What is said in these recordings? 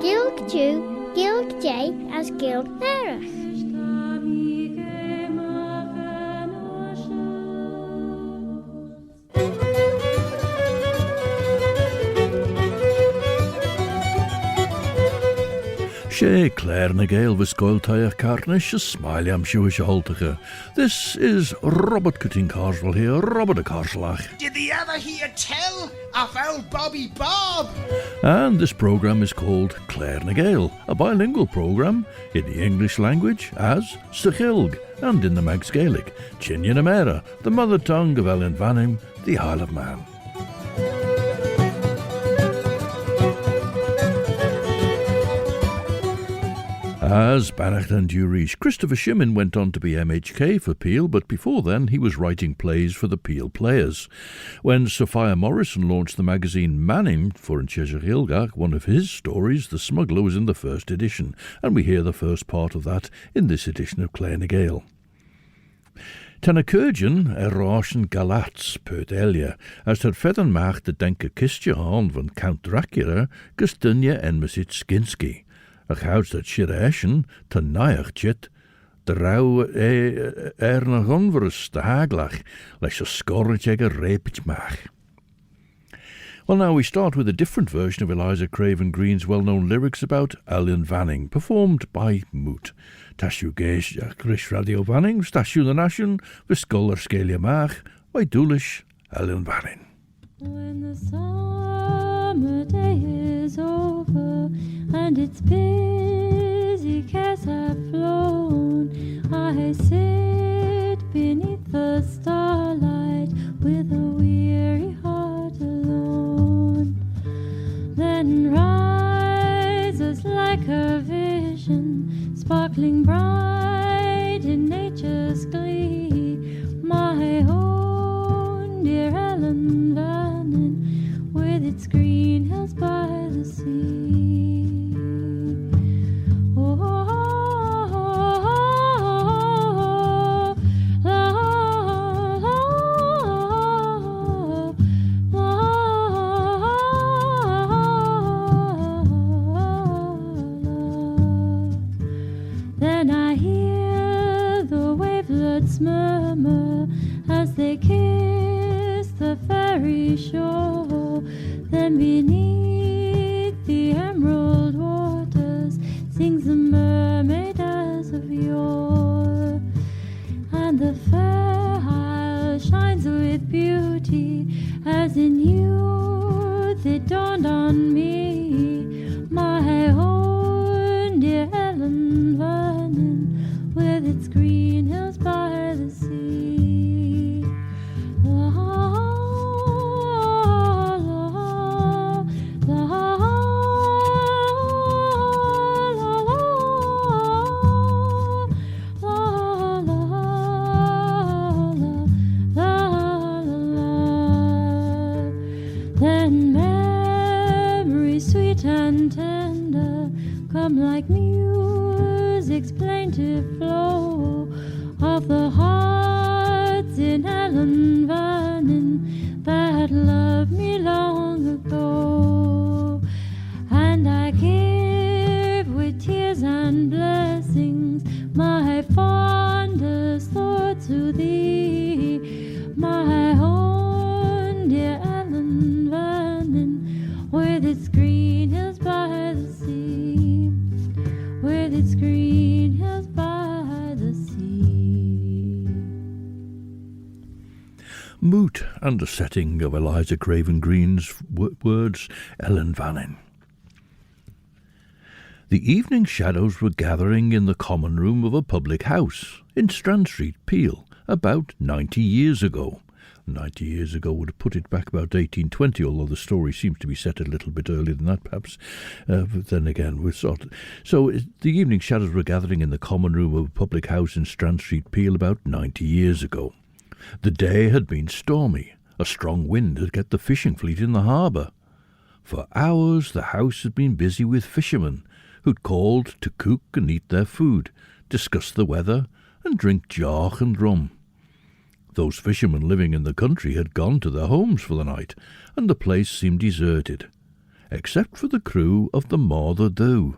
Ghailckagh, Ghailckagh as Ghailckagh. Claare na Gael was Gaeltaich Carnish, a smiley am Shoh. This is Robert Cutting Carswell here, Robert a Carslach. Did thee ever hear tell of old Bobby Bob? And this programme is called Claare na Gael, a bilingual programme in the English language as Tseanchailleach and in the Manx Gaelic, Chinyan Amera, the mother tongue of Ellan Vannin, the Isle of Man. As Bannacht and Durish, Christopher Shimmin went on to be MHK for Peel, but before then he was writing plays for the Peel Players. When Sophia Morrison launched the magazine Mannin for Yn Cheshaght Ghailckagh, one of his stories, The Smuggler, was in the first edition, and we hear the first part of that in this edition of Claare na Gael. Tanacurgeon Rochen Galatz pert Elia, as had feather macht de denke kistje aan van Count Dracula, gestunje en mesit Skinsky. Ach houdt dat shirashen te naaichtjit, de rauw nog onverus de haglach, lees je scorretje repich mach. Well, now we start with a different version of Eliza Craven Green's well-known lyrics about Ellan Vannin, performed by MOOT. Tashu geis Grish Radio Vannin, Stashu the Nation, Viscoller Scalia Mach, by Doolish Ellan Vannin. When the summer day is over and its busy cares have flown, I sit beneath the starlight with a weary heart alone. Then rises like a vision, sparkling bright in nature's glee, my own dear Ellan Vannin, with its green hills by the sea. Murmur as they kiss the fairy shore, then beneath the emerald waters sings the mermaid as of yore, and the fair isle shines with beauty as in youth it dawned on me, my own dear Ellan Vannin, with its green hills by the sea. La, la, la, la, la. Then memories sweet and tender come like music's plaintive flow of the hearts in Ellan Vannin that loved me long ago, and I give with tears and blessings my fondest thoughts to thee, my own dear Ellan Vannin, with its green hills by the sea, with its green hills by the sea. MOOT and the setting of Eliza Craven Green's words, Ellan Vannin. The evening shadows were gathering in the common room of a public house in Strand Street, Peel, about 90 years ago. 90 years ago would have put it back about 1820, although the story seems to be set a little bit earlier than that, perhaps. But then again, we're sort of... So the evening shadows were gathering in the common room of a public house in Strand Street, Peel, about 90 years ago. The day had been stormy. A strong wind had kept the fishing fleet in the harbour. For hours the house had been busy with fishermen, who'd called to cook and eat their food, discuss the weather, and drink jarch and rum. Those fishermen living in the country had gone to their homes for the night, and the place seemed deserted, except for the crew of the Mother Dhu.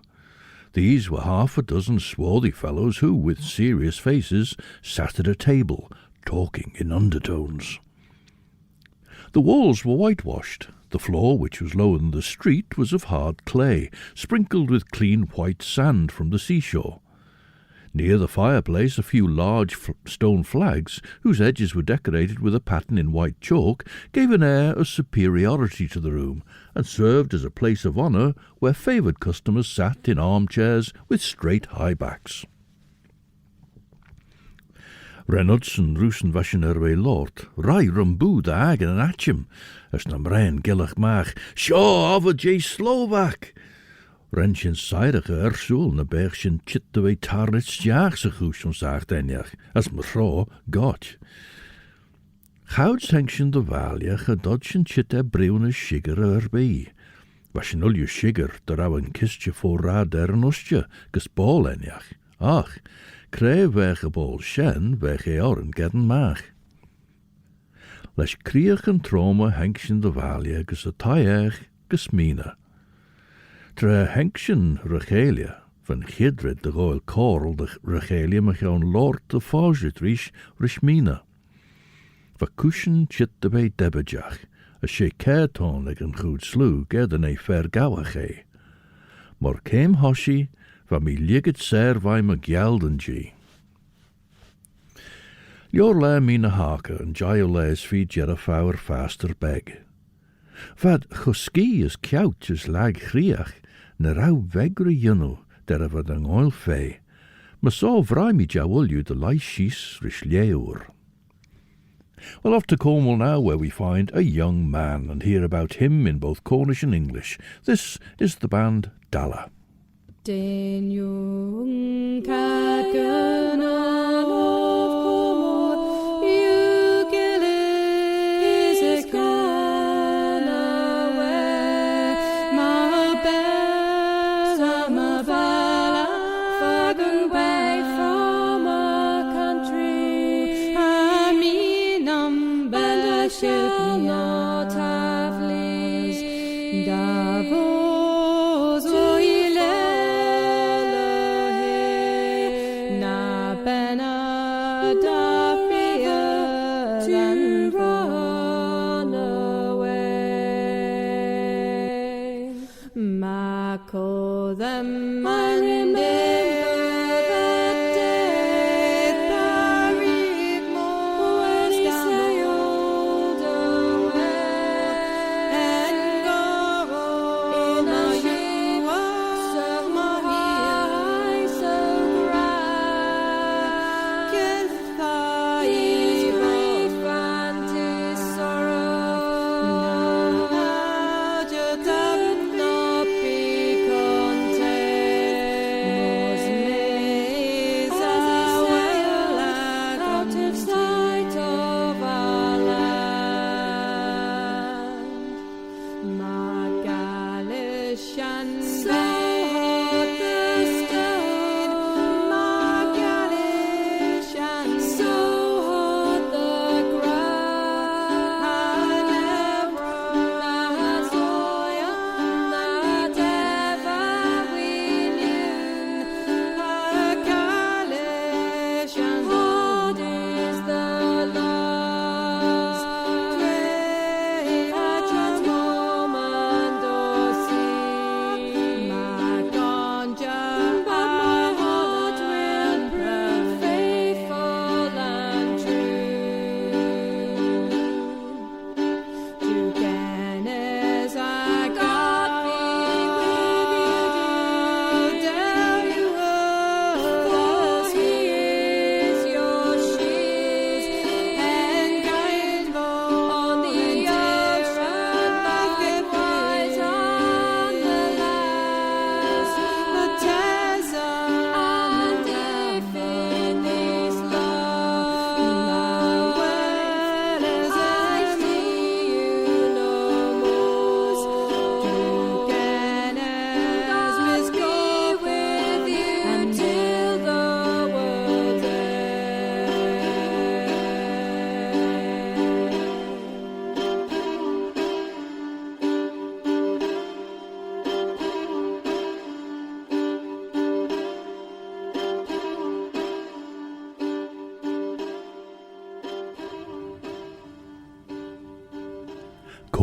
These were half a dozen swarthy fellows who, with serious faces, sat at a table, talking in undertones. The walls were whitewashed. The floor, which was lower than the street, was of hard clay, sprinkled with clean white sand from the seashore. Near the fireplace, a few large stone flags, whose edges were decorated with a pattern in white chalk, gave an air of superiority to the room, and served as a place of honour where favoured customers sat in armchairs with straight high backs. Reynolds and Roosen washen Lord, rai rumbu da hagen and atchim, as na mrein gillach mach, Shoh, over J. Slovak. Renshin seidige ersoel na bergshin chittewee tarnits jaagse goes ons aardenjach, as mevrouw got. Gouds hengshin de waljach a dodgen chit brewne shigger erbij. Washin ulje shigger, der au een kistje voorraad nostje, ges bol enjach. Ach, kree wege bol shen, wege oren gedden maag. Les kriech en trome hengshin de waljach ges a taaiach, ges mina. Tra hengshin regalia, van Gidred de Royal Coral de regalia me gewoon Lord de Faugetrish Rishmina. Va cushion chit de bij debejach, a she cairton ag een goed slu gerden e fer gawach Maar came hoshi, va mi liget ser vai me Galldan G. Lior mina hake en jaioles fi jera fawr faster beg. Vad chuski is kiaull is lag chriach, na rau vegre yunno, deravad an oil fei. Ma so vraimi jawulju de lai shis rishleur. Well, off to Cornwall now, where we find a young man and hear about him in both Cornish and English. This is the band DALLA. Den younk hagen of Cornwall, you gillies is gone away. My bells are my bella, fagen way from our country. I mean, and I should not have least Davos na bena da to run away. Mako them Mannin that day buried most sailed away and go in a ship so high so bright Cathai grief and his sorrow now just not be contained.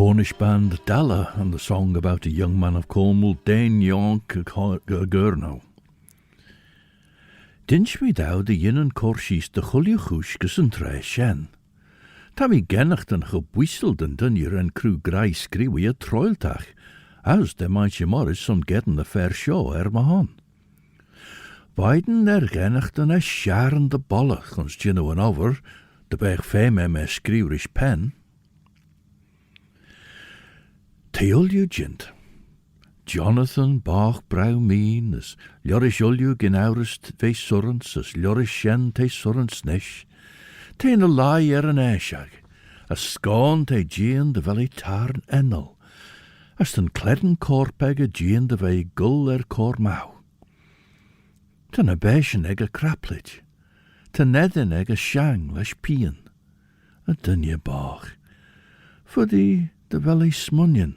Cornish band DALLA and the song about a young man of Cornwall, younk Gernow. Dinch mi daw de Yn Cheshaght de Ghailckagh gus yn tre shen. Ta mi gennacht yn gebwyseld en dunjer en crew grai skriwi a troiltach, as de Sophia Morrison gedden de fair Shoh mahan. Beiden gennacht en scharen de bollach ons Gernow en over, de berg feme me skriwrish pen. Teolju jint. Jonathan bach brau meen, as Llorish olju genaurist ve surrens, as Llorish shen te surrens nish. Tein a lie an eishag, as scorn te jean de valley tarn ennel, as ten cledden corpeg a jean de ve gull cor mau. Ten a beshen a craplit, ten nedden a shang lesh pien, a dunye bach, for de valley smunnion.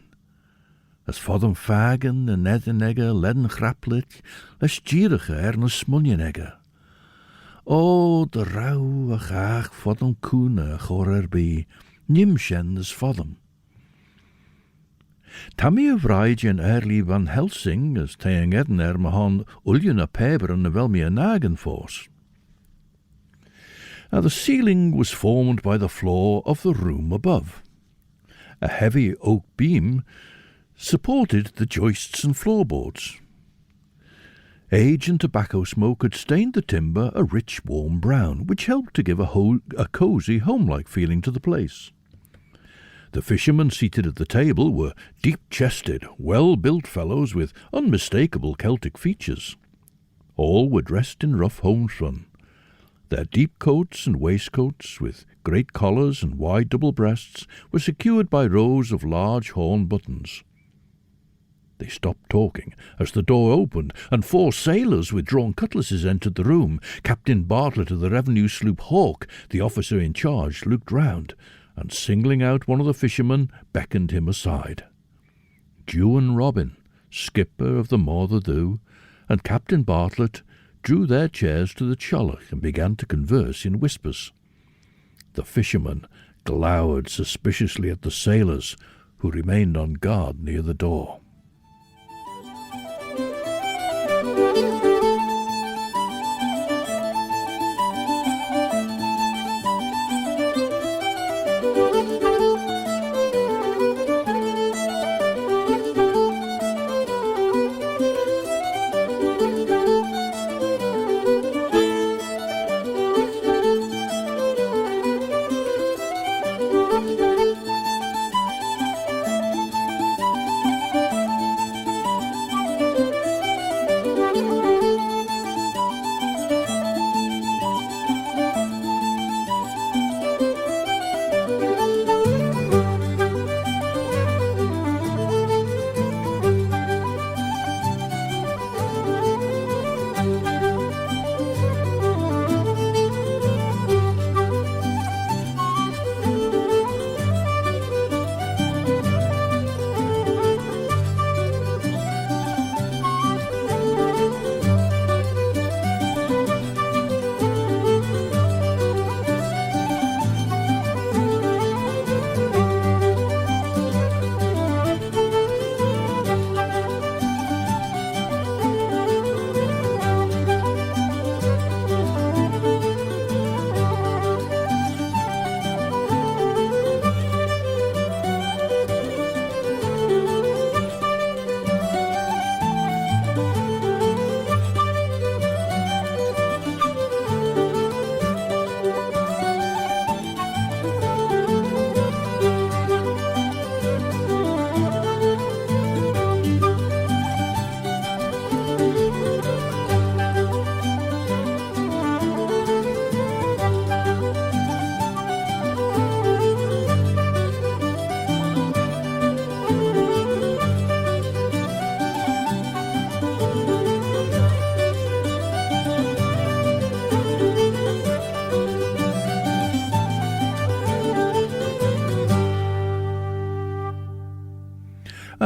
As fodden fagen en nedden ledden graplit, as gierige na smunnion O, de rauw a gaag fodden koene a bi, nimshen as fodden. Tammy a vraidje en early van Helsing, as teing edden mahan uljen a peber en wel me a nagen force. Now the ceiling was formed by the floor of the room above. A heavy oak beam supported the joists and floorboards. Age and tobacco smoke had stained the timber a rich warm brown, which helped to give a cosy home-like feeling to the place. The fishermen seated at the table were deep-chested, well-built fellows with unmistakable Celtic features. All were dressed in rough homespun. Their deep coats and waistcoats, with great collars and wide double breasts, were secured by rows of large horn buttons. They stopped talking as the door opened and 4 sailors with drawn cutlasses entered the room. Captain Bartlett of the revenue sloop Hawk, the officer in charge, looked round and, singling out one of the fishermen, beckoned him aside. Dooin Robin, skipper of the Mother Dhu, and Captain Bartlett drew their chairs to the cheayrt and began to converse in whispers. The fisherman glowered suspiciously at the sailors, who remained on guard near the door.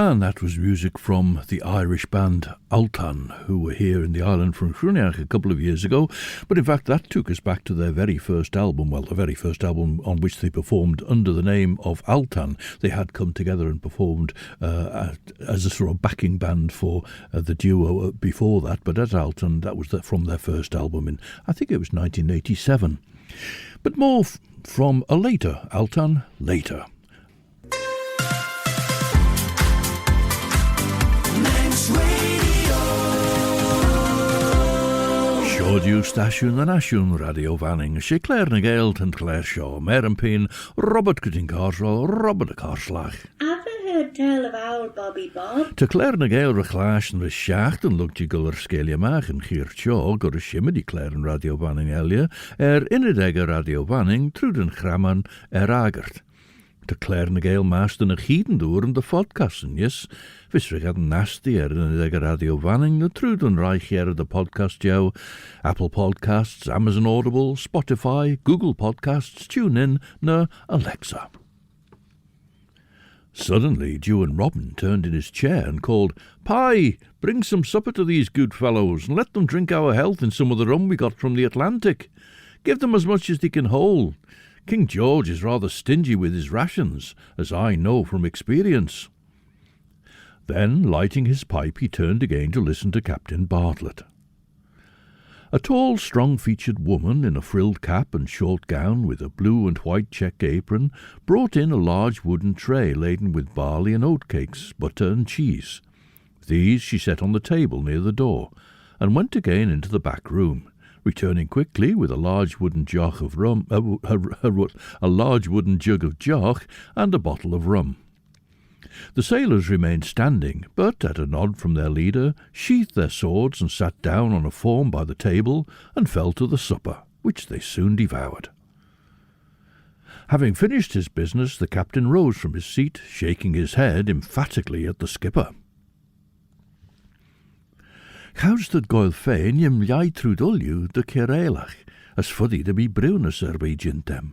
And that was music from the Irish band ALTAN, who were here in the island from Cheshaght a couple of years ago. But in fact, that took us back to their very first album, well, the very first album on which they performed under the name of ALTAN. They had come together and performed as a sort of backing band for the duo before that. But as ALTAN, that was from their first album in, I think it was 1987. But more from a later ALTAN later. Shoh Station na Nasiwn Radio Vannin, Claare na Gael and Claare Shoh, Merenpin, Robert Cutting Carswell, Robert a Carslach. Haven't heard tell of our Bobby Bob. To Claare na Gael reclash and Sheayrt and looked you guller scaliamach and cheayrt Shoh, got a Shimmin Claare and Radio Vannin Elia, Inedega Radio Vannin, Truden Chraman, Agert. To Claare na Gael master na Chieden door en de podcasten, yes. Visser had nasty in de Radio Vannin, the Truden Reich de podcast jou, Apple Podcasts, Amazon Audible, Spotify, Google Podcasts, TuneIn, na Alexa. Suddenly, Dooin Robin turned in his chair and called, "Pie, bring some supper to these good fellows, and let them drink our health in some of the rum we got from the Atlantic. Give them as much as they can hold. King George is rather stingy with his rations, as I know from experience." Then, lighting his pipe, he turned again to listen to Captain Bartlett. A tall, strong-featured woman in a frilled cap and short gown with a blue and white check apron brought in a large wooden tray laden with barley and oatcakes, butter and cheese. These she set on the table near the door, and went again into the back room, returning quickly with a large wooden jug of rum, a large wooden jug of jock and a bottle of rum. The sailors remained standing, but at a nod from their leader, sheathed their swords and sat down on a form by the table and fell to the supper, which they soon devoured. Having finished his business, the captain rose from his seat, shaking his head emphatically at the skipper. Chaus dat Gael féin ym liai trúdoliu de cheayrt, as fuddy de mi brewnes by jintem.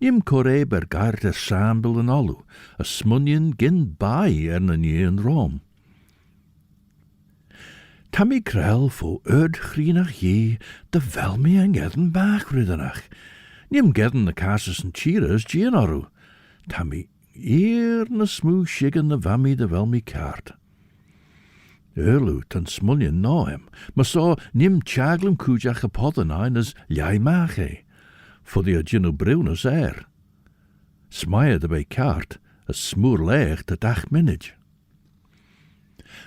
Nym corre ber gaart sambel en olu, a smunion gin bai na nie Rome. Tammy krel fo chrinach ye, de velmi en gedden bach riddenach. Nym gedden de casses en cheers gianaru. Tammy eer na smoo shiggen de vammy de velmi kaart. Erlu tan smunion na hem, maar so nym chaglum kujach a poddenain as liai mache. For the ginu brewnes Smire de bij kaart, a smoor leeg de dag minage.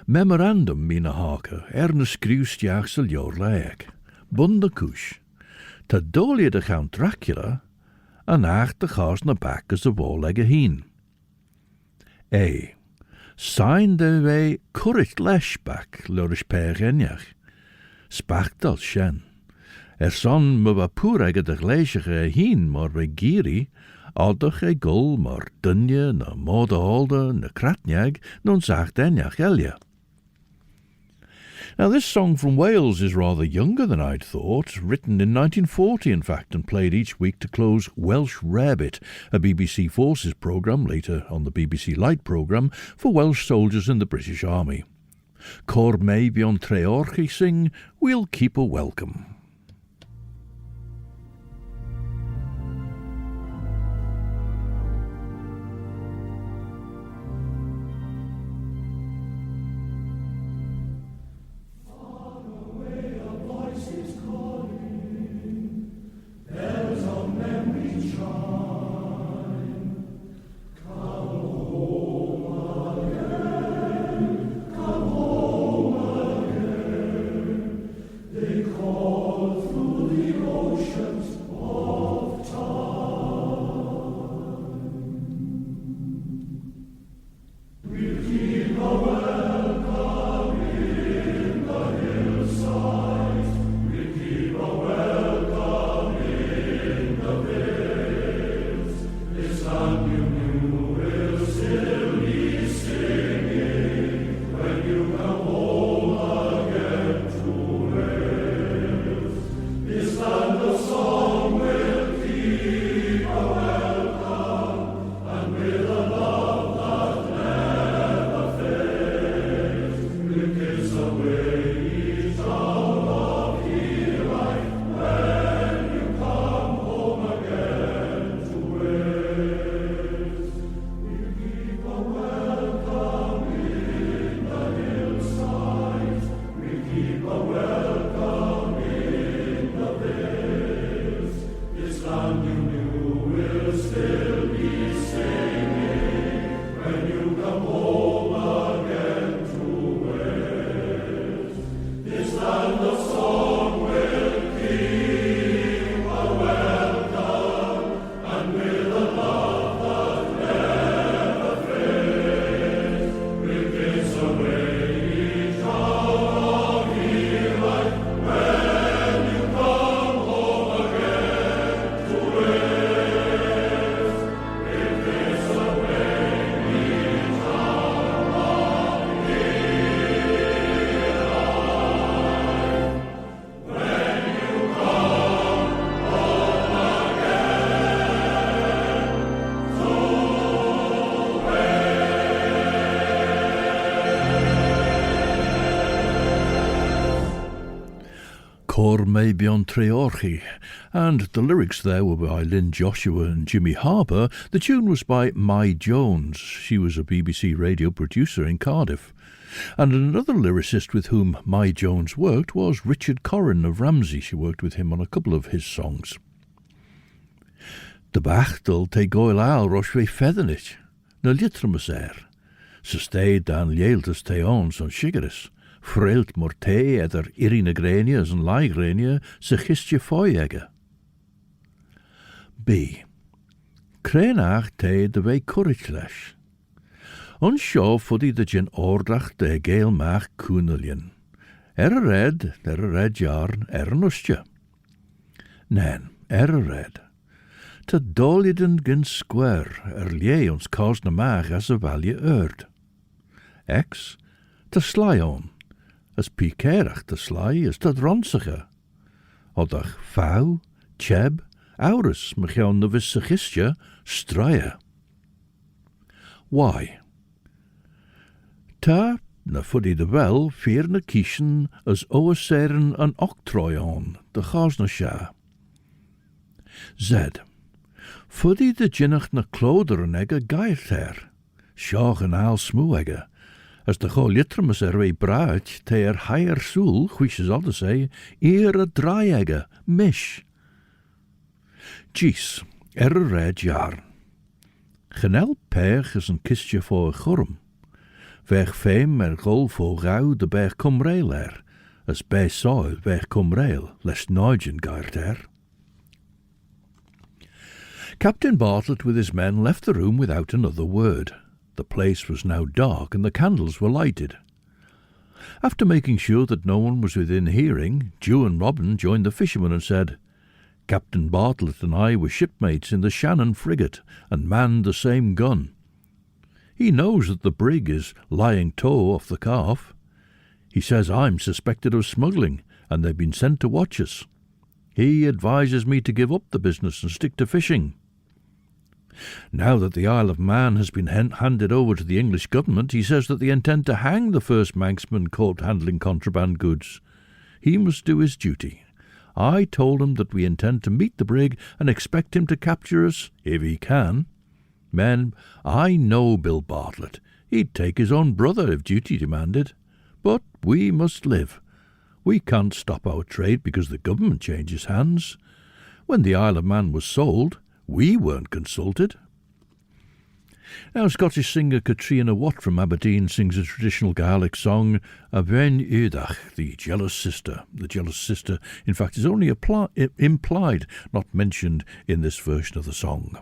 Memorandum, mina hake, na skriwstjaagsel jor leeg. Bunde kush. Ta dolie de Count Dracula, en acht de gaas na back as de wollegge heen. Sein de wij currit leshback, lurish pegenjach. Spacht al shen. Son me wa poeregge de gleisige heen, maar bij giri, aldach gul, maar dunje, na mode holde, na kratnjag, non zacht enjach elje. Now this song from Wales is rather younger than I'd thought, written in 1940 in fact, and played each week to close Welsh Rarebit, a BBC Forces programme, later on the BBC Light programme, for Welsh soldiers in the British Army. Cor mei beyond treorchi sing, we'll keep a welcome. They call Cor me beyond Treorchi, and the lyrics there were by Lynn Joshua and Jimmy Harper. The tune was by Mai Jones. She was a BBC radio producer in Cardiff. And another lyricist with whom Mai Jones worked was Richard Corrin of Ramsey. She worked with him on a couple of his songs. De bachtel te Gael rosh ve feathernet, na litramus se stayed dan lieltes te ons on shigeris. Frelt morte eder irine grenias en laigrenia se gistje foiegge. B. Krenach te de wei currichlesh. On Shoh fuddy de gin ordrach de Gael mach koenelien. Red jarn nustje. Nen, red. Te doliden gin square lie ons cause na mach as a valje erd. X. Te sly on. As pikerach te sly as te dronsige. Oddach vau, cheb, aurus mechion de visse gistje, strye. Y. Ta, na fuddy de wel, vier na kieschen as oaseren an octroyon, de chasna sha. Z. Fuddy de ginnach na cloderen egge geirter, Shoh en al smoegge. As de go litrumus wei braut, te higher soel, which is all to say, a draaiegge, mish. Gies, red jarn. Genel pech is een kistje voor chorm. Weg feim gol voor gauw de berg comrail as bij soil weg comrail, lest noigen gaert Captain Bartlett with his men left the room without another word. The place was now dark and the candles were lighted. After making sure that no one was within hearing, Jew and Robin joined the fishermen and said, Captain Bartlett and I were shipmates in the Shannon frigate and manned the same gun. He knows that the brig is lying tow off the calf. He says I'm suspected of smuggling and they've been sent to watch us. He advises me to give up the business and stick to fishing. Now that the Isle of Man has been handed over to the English government, he says that they intend to hang the first Manxman caught handling contraband goods. He must do his duty. I told him that we intend to meet the brig and expect him to capture us, if he can. Men, I know Bill Bartlett. He'd take his own brother if duty demanded. But we must live. We can't stop our trade because the government changes hands. When the Isle of Man was sold, we weren't consulted. Now Scottish singer Katrina Watt from Aberdeen sings a traditional Gaelic song, Aven Udach, the jealous sister. The jealous sister, in fact, is only implied, not mentioned in this version of the song.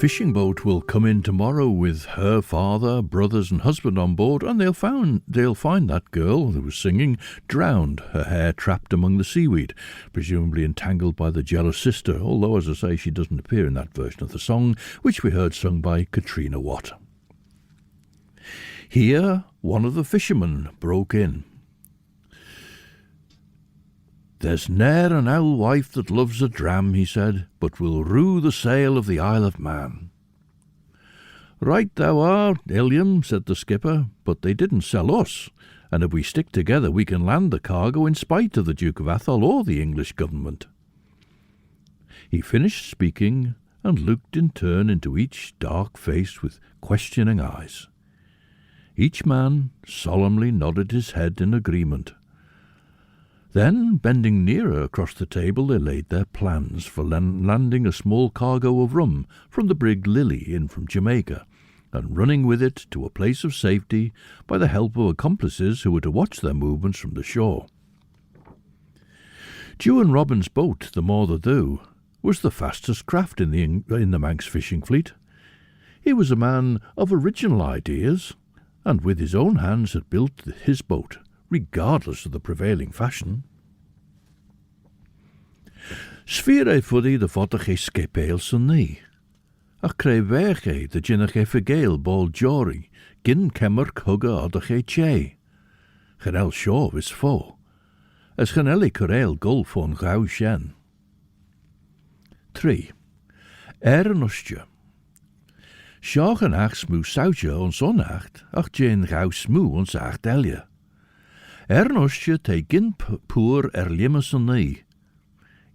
fishing boat will come in tomorrow with her father, brothers and husband on board, and they'll find that girl who was singing drowned, her hair trapped among the seaweed, presumably entangled by the jealous sister, although, as I say, she doesn't appear in that version of the song, which we heard sung by Katrina Watt. Here, one of the fishermen broke in. "There's ne'er an owl wife that loves a dram," he said, "but will rue the sail of the Isle of Man." "Right thou art, Ellan," said the skipper, "but they didn't sell us, and if we stick together we can land the cargo in spite of the Duke of Atholl or the English government." He finished speaking and looked in turn into each dark face with questioning eyes. Each man solemnly nodded his head in agreement. Then, bending nearer across the table, they laid their plans for landing a small cargo of rum from the brig Lily in from Jamaica, and running with it to a place of safety by the help of accomplices who were to watch their movements from the shore. Dooin Robin's boat, the More the Dhu, was the fastest craft in the Manx fishing fleet. He was a man of original ideas, and with his own hands had built his boat, regardless of the prevailing fashion. Sfyr fuddy the fodach skepeil sunni. Ach creu vech the jinnach Gael bol jory, gin kemmer hugga odach che. Gernow Shoh is fo. As genelli corel gulf on gauw shen. 3. Yn Cheshaght. Shoh en ach smoe sautje ons onacht, ach jen gauw smoe ons acht elje. Yn Cheshaght te gin poer limmers sunni.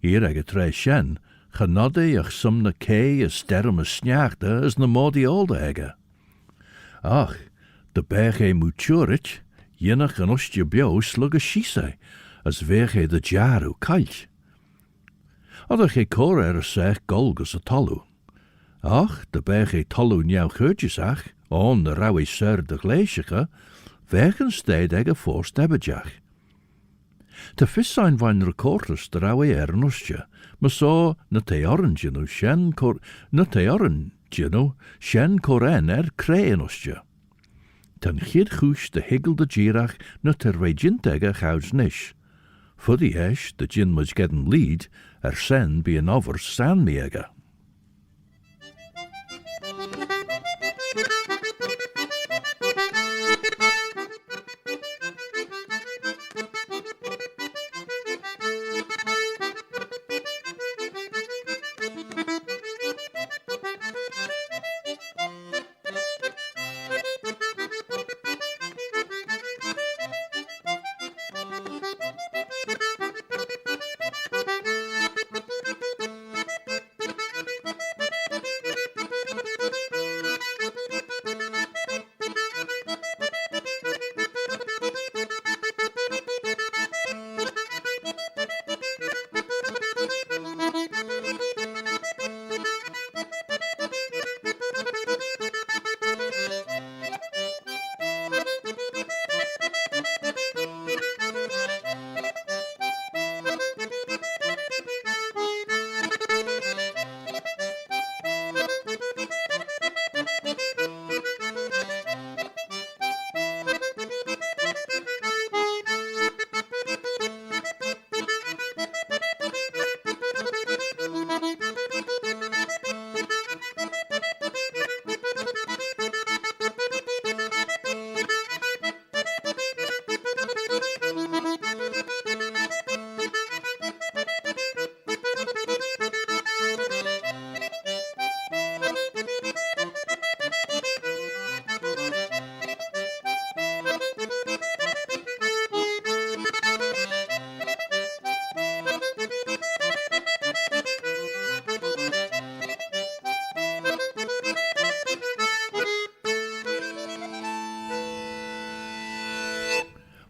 Hier ag tre shen, genodde ach sumna kei a sterm a sneachte as na modi olde ege. Ach, de berge moet cheayrt, jinnach an Cheshaght bio slug a shise, as verge de jaru kailch. Odach Claare sech golgus a tolu. Ach, de berge tolu nieuw geurtjesach, on de rauwe ser de Ghailckagh, vergen steed ege forst ebbejach. Te vis zijn van recorders de rauwe Yn Cheshaght, maar zo na te orangenu shen koren kree Yn Cheshaght. Ten gid goes de higgel de girach na te regint ege gauws nish. Voor die esch de gin must gedden lead, sen be an over san me ege.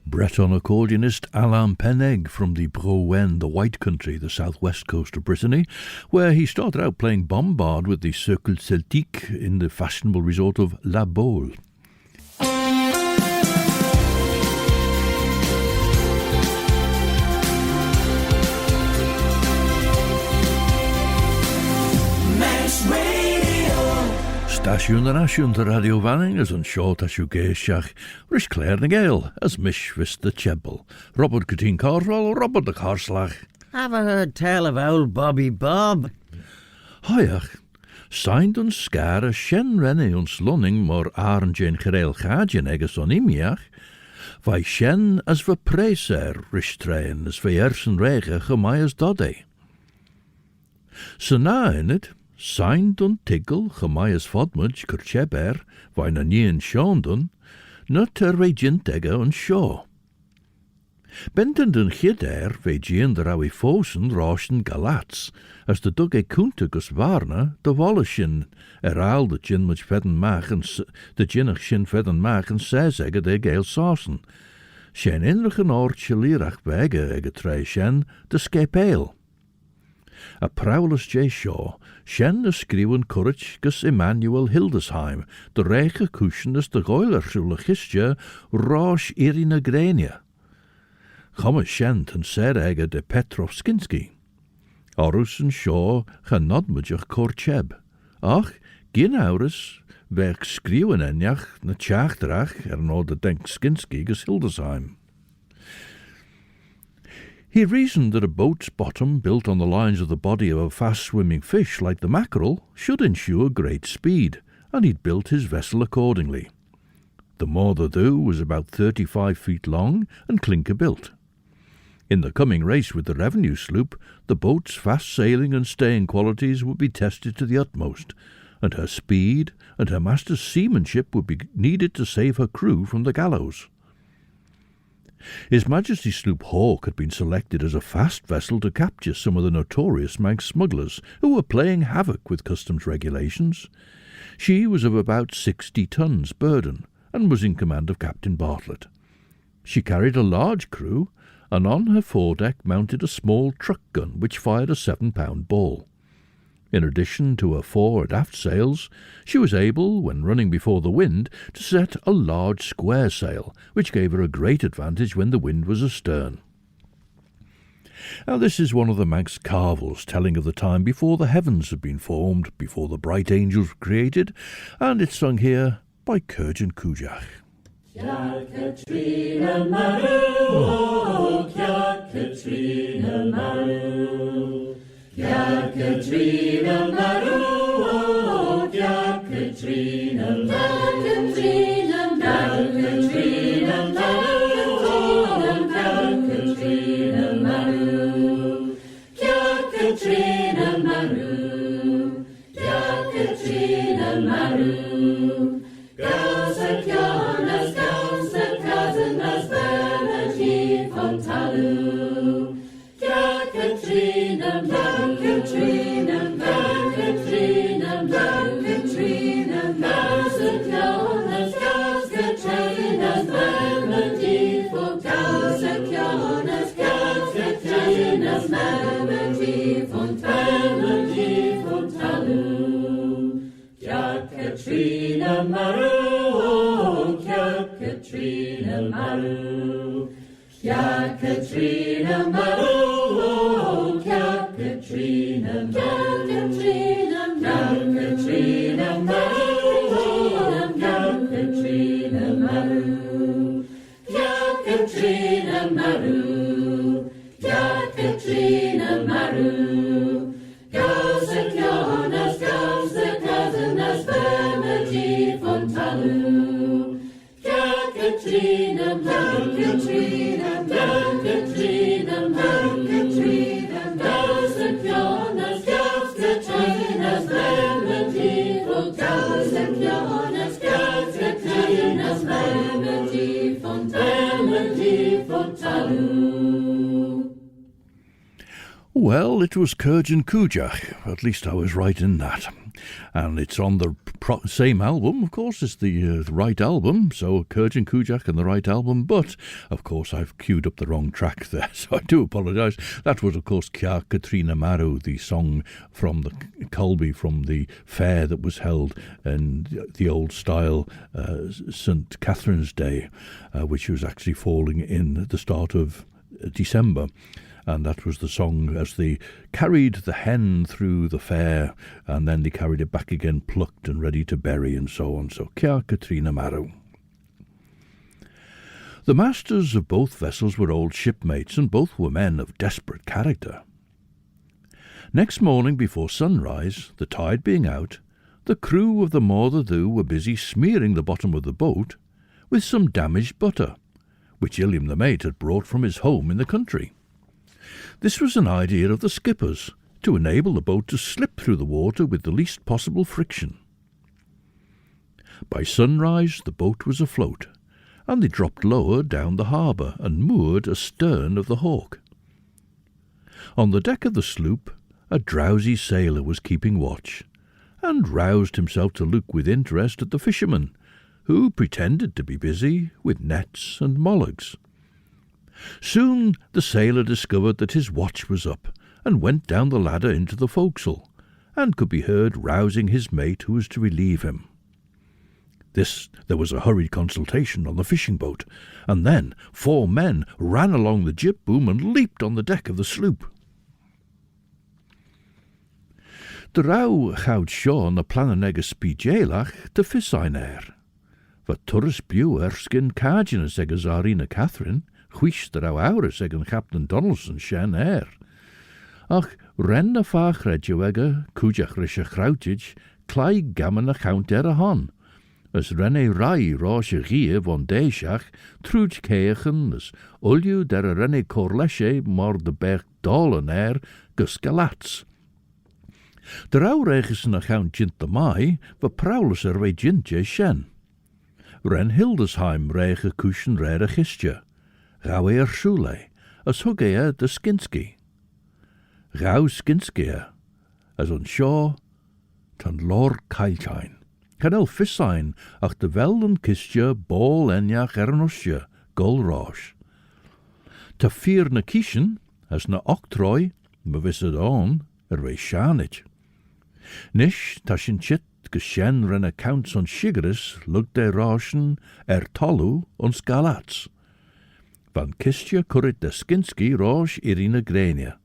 Breton accordionist Ellan Peneg from the Browen, the White Country, the southwest coast of Brittany, where he started out playing bombard with the Cercle Celtique in the fashionable resort of La Baule. Manx Radio. Stasiwn yn asiwn dy radio Vannin as yn Shoh Cheshaght Ghailckagh, rys Claare na Gael as mish vis the chebble. Robert Cateen Corval, Robert the Carslach. Have I heard tell of old Bobby Bob? Hoiach, signed on scar a shen renne ons lunning mor Yn Cheshaght Ghailckagh egas on imiach, vai shen as va preser rys train as va ersen rege gemaias dodde. So na in it, signed on tiggle gemaias fodmudge kurcheber, vai na nien shondun, not er regentega on Shoh. Benten den chider ve gien der awi fosen roschen Galatz, as de dug kuntigus warna, de wolleschen al de gin much fedden machen, de ginnach shin fedden machen says egge de Gael sausen. Shen inrigen oort cheayrt wege egge trei shen de skepeil. A prowlus J. Shoh, shen de skriwen courage gus Emmanuel Hildesheim, de reiche kuschen as de goiler schule gistje, rosh irina grenia. Komme shen ten ser egge de Petrov Skinsky. Orus en Shoh gaan nodmudjach korcheb. Ach, gin aurus, werk skriwen enjach na cheayrt no de denk Skinsky gus Hildesheim. He reasoned that a boat's bottom built on the lines of the body of a fast-swimming fish like the mackerel should ensure great speed, and he'd built his vessel accordingly. The Morther was about 35 feet long and clinker-built. In the coming race with the revenue sloop, the boat's fast sailing and staying qualities would be tested to the utmost, and her speed and her master's seamanship would be needed to save her crew from the gallows. His Majesty's sloop Hawk had been selected as a fast vessel to capture some of the notorious Manx smugglers who were playing havoc with customs regulations. She was of about 60 tons burden and was in command of Captain Bartlett. She carried a large crew, and on her foredeck mounted a small truck gun which fired a 7-pound ball. In addition to her fore and aft sails, she was able, when running before the wind, to set a large square sail, which gave her a great advantage when the wind was astern. Now this is one of the Manx carvels telling of the time before the heavens had been formed, before the bright angels were created, and it's sung here by Yn Cheshaght Ghailckagh. Katrina Maru, oh, Katrina Maru, Katrina Maru, Katrina Maru, oh, Katrina Maru, Katrina Maru, Katrina Maru, Gaus a Kionas, Gaus a cousin, as Bernard von Talu, Katrina Maru, Katrina Maru, Katrina Maru, Katrina Maru, Kionas, Gaus Katrinas, Bernard von Gaus a Kionas, Gaus Katrinas, Bernard von Talu, Katrina Maru, oh, Katrina Maru, Katrina Maru, oh, Katrina Maru, Katrina Maru, Katrina Maru, oh, Katrina Maru, Katrina Maru, Katrina Maru, Gaus a Kionas, Gaus a cousin, as Bernard von Talu, Katrina Maru, Katrina Maru, Katrina Maru, Katrina Gaus a Kionas, Gaus Katrinas, Bernard von Gaus a Kionas, Gaus Katrinas, Bernard von Talu. Well, it was Yn Cheshaght, at least I was right in that. And it's on the same album, of course, it's the right album, so Yn Cheshaght and the right album, but, of course, I've queued up the wrong track there, so I do apologise. That was, of course, Katrina Maru, the song from the Colby, from the fair that was held in the old style St. Catherine's Day, which was actually falling in at the start of December. And that was the song as they carried the hen through the fair, and then they carried it back again, plucked and ready to bury, and so on. So, Ceayrt Katrina Marrow. The masters of both vessels were old shipmates, and both were men of desperate character. Next morning before sunrise, the tide being out, the crew of the Morther were busy smearing the bottom of the boat with some damaged butter, which Illiam the mate had brought from his home in the country. This was an idea of the skipper's, to enable the boat to slip through the water with the least possible friction. By sunrise the boat was afloat, and they dropped lower down the harbour and moored astern of the Hawk. On the deck of the sloop a drowsy sailor was keeping watch, and roused himself to look with interest at the fisherman, who pretended to be busy with nets and mollugs. Soon the sailor discovered that his watch was up, and went down the ladder into the forecastle, and could be heard rousing his mate who was to relieve him. There was a hurried consultation on the fishing boat, and then 4 men ran along the jib boom and leaped on the deck of the sloop. De rauw goud Shoh na plananega chéayrt te fisain Va turris biw skin cajina seg a Tsarina Catherine, chwish de rauw aura seg an Captain Donaldson shen Ach, ren na fachredio ega, cújach risha chrautij, clai gammon a Count a hon. As renne rai roche gie von deishach, truj keechen, as ulju der a renne corleshe mor de berg DALLA gus Galatz. De rauw reges na Count jint de mai, va praulus er we jintje shen. Ren Hildesheim rege kuschen rere gistje, rauw schule, as hugge de Skinsky. Rauw Skinsky, as on Shoh, tan lor keiltijn. Kan fissain, ach de velden kistje, bol enja Gernosje, golrosh. Ta 4 na kischen, as na octroi, me wissed on, we shanich. Nish, ta sin chit, geshen ren accounts on shigeris, lug de roschen, tolu, ons Galatz. Van kistje currit de Skinsky rosh irina grenia.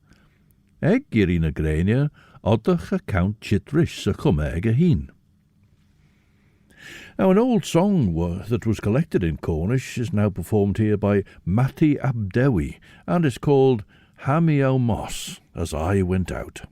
Eg irina grenia, oddach account chit rish sa chumega heen. Now, an old song that was collected in Cornish is now performed here by Matti Abdewi, and is called Hamio Moss, As I Went Out.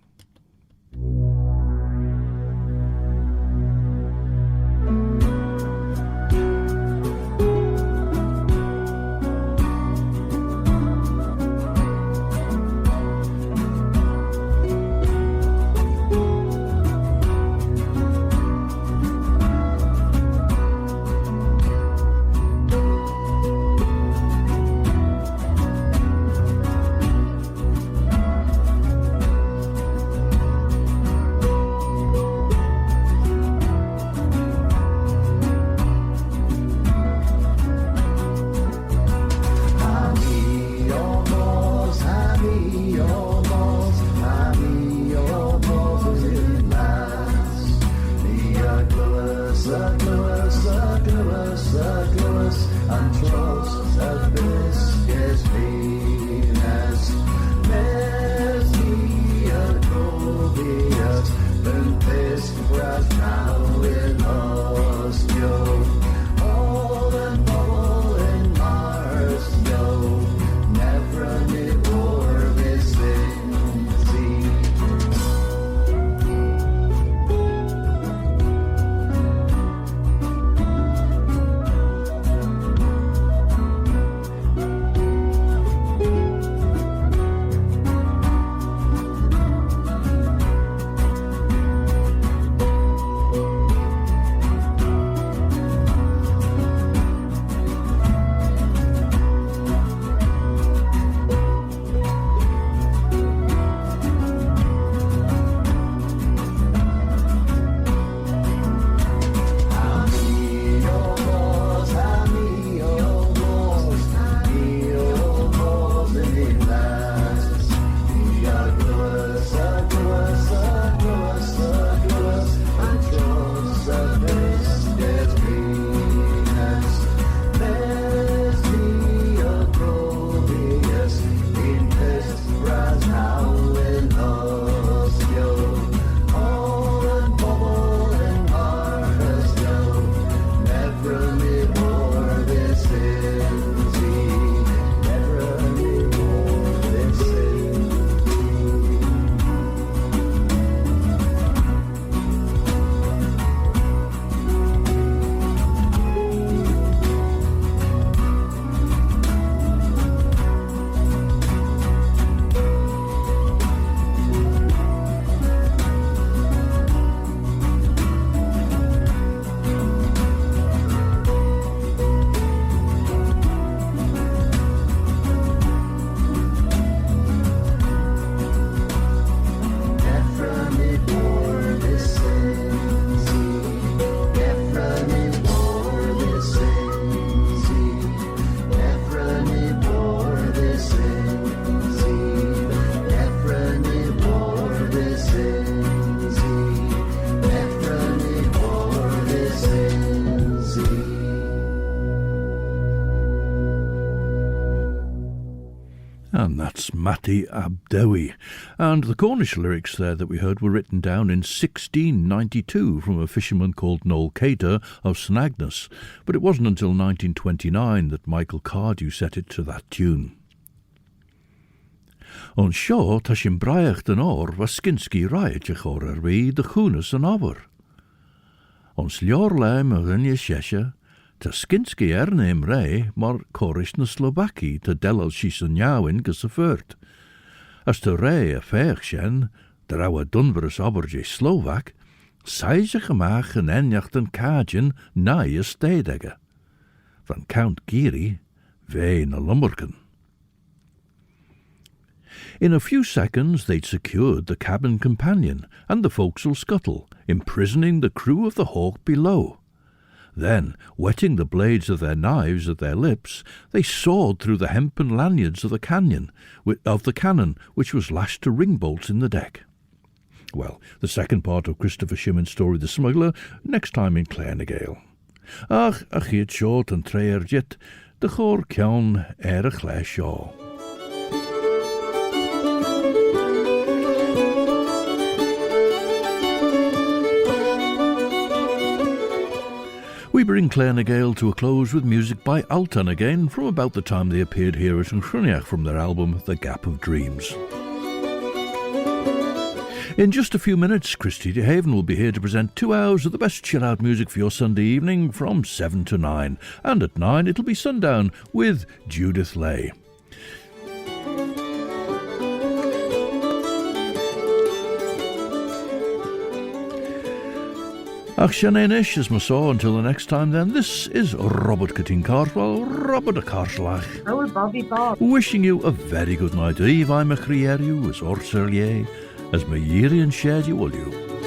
Matty Abdewi, and the Cornish lyrics there that we heard were written down in 1692 from a fisherman called Noel Cater of Snagness, but it wasn't until 1929 that Michael Cardew set it to that tune. On Shoh ta sin braíocht an áir was Skinsky riot a chóir ar bhí de chúnas an ábhar. Ons leor leim a Yn Cheshaght ta Skinsky neim ré mar chóris na Slovaki ta delal sís an Jáwin gus a fyrt. As ta ré a féch sin, da rau a dunveras ábhar Slovak, sais a chamach an enjacht an Cajin nai a stedege. Van Count Geary, vé na lumberken. In a few seconds they'd secured the cabin companion and the forecastle scuttle, imprisoning the crew of the Hawk below. Then, wetting the blades of their knives at their lips, they sawed through the hempen lanyards of the cannon, which was lashed to ring bolts in the deck. Well, the second part of Christopher Shimmin's story, The Smuggler, next time in Claare Gael. Ach, a chiaull short and treayrt jet, de chór kiaull a Claare Shoh. We bring Claare Gael to a close with music by ALTAN again from about the time they appeared here at Yn Cheshaght from their album The Gap of Dreams. In just a few minutes, Christy DeHaven will be here to present 2 hours of the best chill-out music for your Sunday evening from 7 to 9. And at 9 it'll be Sundown with Judith Lay. Ach, Shananish, as my saw, until the next time then, this is Robert Catin Carswell, Robert a Carslach. Oh, Bobby Bob. Wishing you a very good night. Eve, I'm a Crieriu, as Orserlier, as my Yiri and shared you will you.